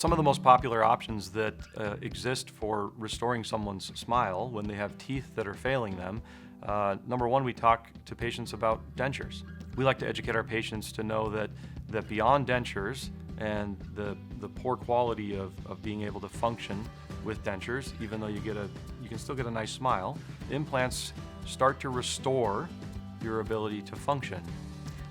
Some of the most popular options that exist for restoring someone's smile when they have teeth that are failing them, number one, we talk to patients about dentures. We like to educate our patients to know that beyond dentures and the poor quality of being able to function with dentures, even though you can still get a nice smile, implants start to restore your ability to function.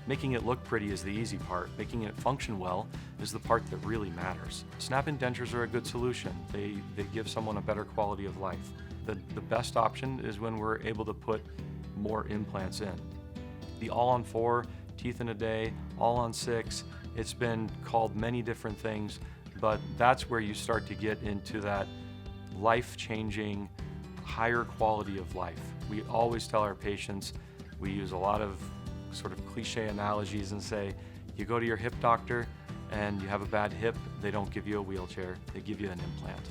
Making it look pretty is the easy part. Making it function well is the part that really matters. Snap-in dentures are a good solution. They give someone a better quality of life. The best option is when we're able to put more implants in. The all-on-4, teeth in a day, all-on-6, it's been called many different things, but that's where you start to get into that life-changing, higher quality of life. We always tell our patients, we use a lot of sort of cliche analogies and say, you go to your hip doctor and you have a bad hip, they don't give you a wheelchair, they give you an implant.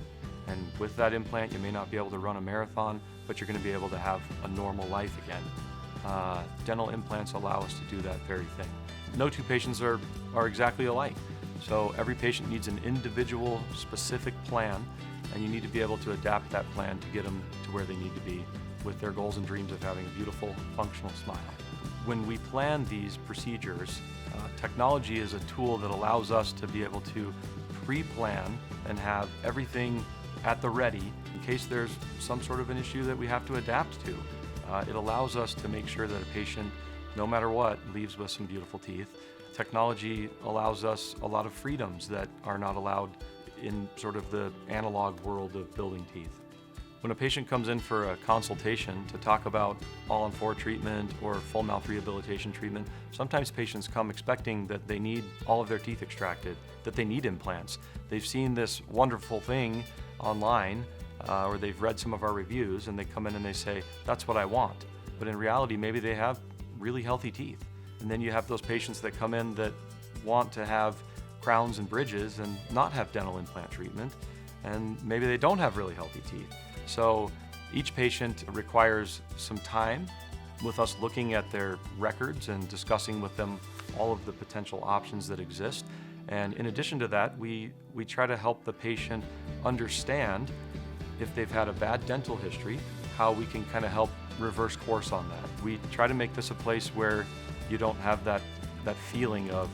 And with that implant, you may not be able to run a marathon, but you're going to be able to have a normal life again. Dental implants allow us to do that very thing. No two patients are exactly alike. So every patient needs an individual, specific plan, and you need to be able to adapt that plan to get them to where they need to be with their goals and dreams of having a beautiful, functional smile. When we plan these procedures, technology is a tool that allows us to be able to pre-plan and have everything at the ready in case there's some sort of an issue that we have to adapt to. It allows us to make sure that a patient, no matter what, leaves with some beautiful teeth. Technology allows us a lot of freedoms that are not allowed in sort of the analog world of building teeth. When a patient comes in for a consultation to talk about all-on-4 treatment or full mouth rehabilitation treatment, sometimes patients come expecting that they need all of their teeth extracted, that they need implants. They've seen this wonderful thing online, or they've read some of our reviews, and they come in and they say, that's what I want. But in reality, maybe they have really healthy teeth. And then you have those patients that come in that want to have crowns and bridges and not have dental implant treatment, and maybe they don't have really healthy teeth. So each patient requires some time with us looking at their records and discussing with them all of the potential options that exist. And in addition to that, we try to help the patient understand if they've had a bad dental history, how we can kind of help reverse course on that. We try to make this a place where you don't have that feeling of,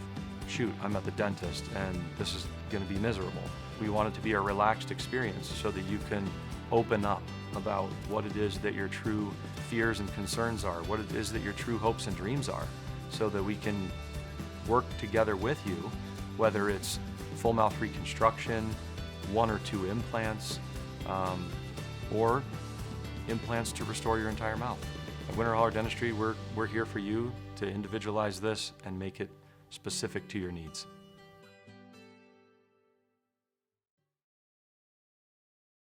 shoot, I'm at the dentist and this is going to be miserable. We want it to be a relaxed experience so that you can open up about what it is that your true fears and concerns are, what it is that your true hopes and dreams are, so that we can work together with you, whether it's full mouth reconstruction, 1 or 2 implants, or implants to restore your entire mouth. At Winterholler Dentistry, we're here for you to individualize this and make it specific to your needs.